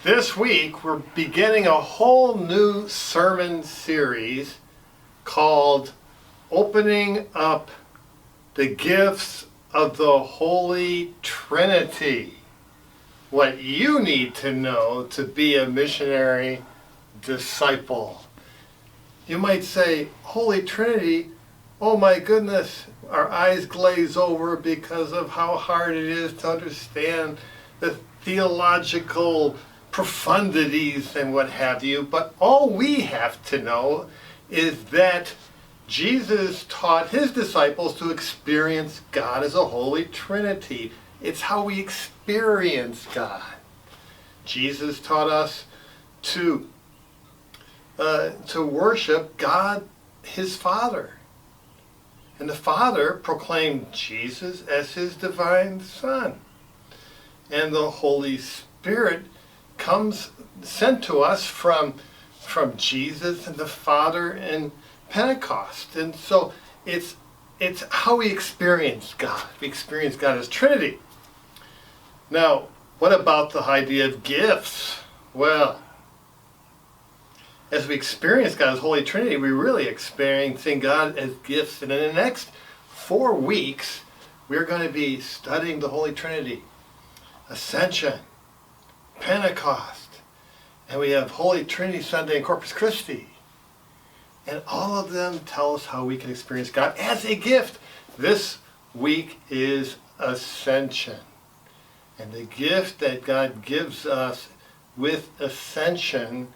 This week we're beginning a whole new sermon series called Opening Up the Gifts of the Holy Trinity. What you need to know to be a missionary disciple. You might say, Holy Trinity, oh my goodness, our eyes glaze over because of how hard it is to understand the theological profundities and what have you. But all we have to know is that Jesus taught his disciples to experience God as a Holy Trinity. It's how we experience God. Jesus taught us to worship God, his Father. And the Father proclaimed Jesus as his divine Son. And the Holy Spirit comes sent to us from Jesus and the Father in Pentecost. And so it's how we experience God. We experience God as Trinity. Now, what about the idea of gifts? Well, as we experience God as Holy Trinity, we're really experiencing God as gifts. And in the next 4 weeks, we're going to be studying the Holy Trinity. Ascension, Pentecost, and we have Holy Trinity Sunday and Corpus Christi. And all of them tell us how we can experience God as a gift. This week is Ascension. And the gift that God gives us with Ascension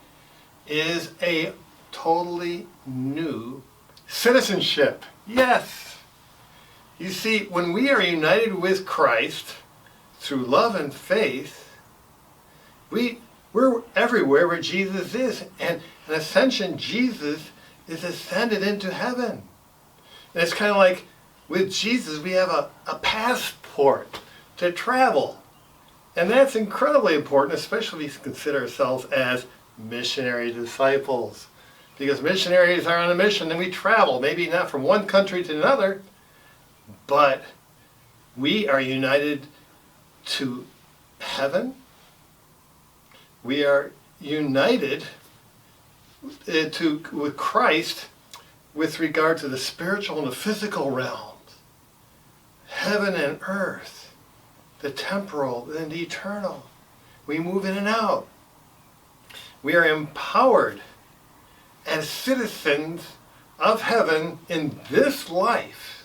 is a totally new citizenship. Yes. You see, when we are united with Christ through love and faith, we're everywhere where Jesus is. And in Ascension, Jesus is ascended into heaven. And it's kind of like with Jesus, we have a passport to travel. And that's incredibly important, especially if we consider ourselves as missionary disciples. Because missionaries are on a mission and we travel, maybe not from one country to another, but we are united to heaven. We are united with Christ with regard to the spiritual and the physical realms, heaven and earth, the temporal and the eternal. We move in and out. We are empowered as citizens of heaven in this life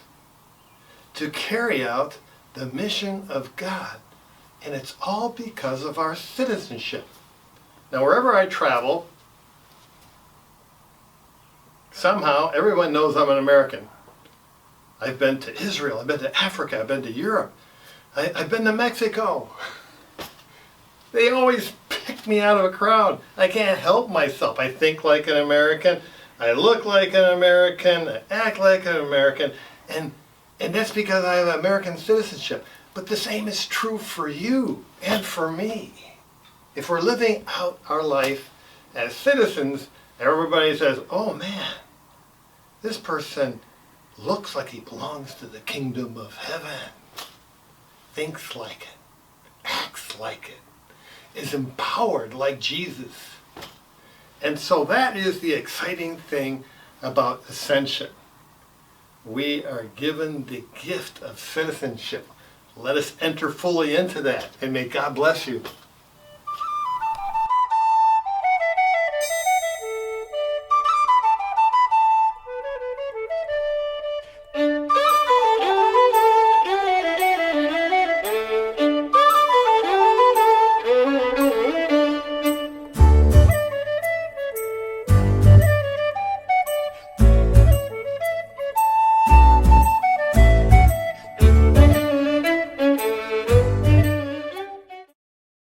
to carry out the mission of God. And it's all because of our citizenship. Now, wherever I travel, somehow everyone knows I'm an American. I've been to Israel, I've been to Africa, I've been to Europe, I've been to Mexico. They always pick me out of a crowd. I can't help myself. I think like an American, I look like an American, I act like an American, and that's because I have American citizenship. But the same is true for you and for me. If we're living out our life as citizens, everybody says, oh man, this person looks like he belongs to the kingdom of heaven, thinks like it, acts like it, is empowered like Jesus. And so that is the exciting thing about Ascension. We are given the gift of citizenship. Let us enter fully into that, and may God bless you.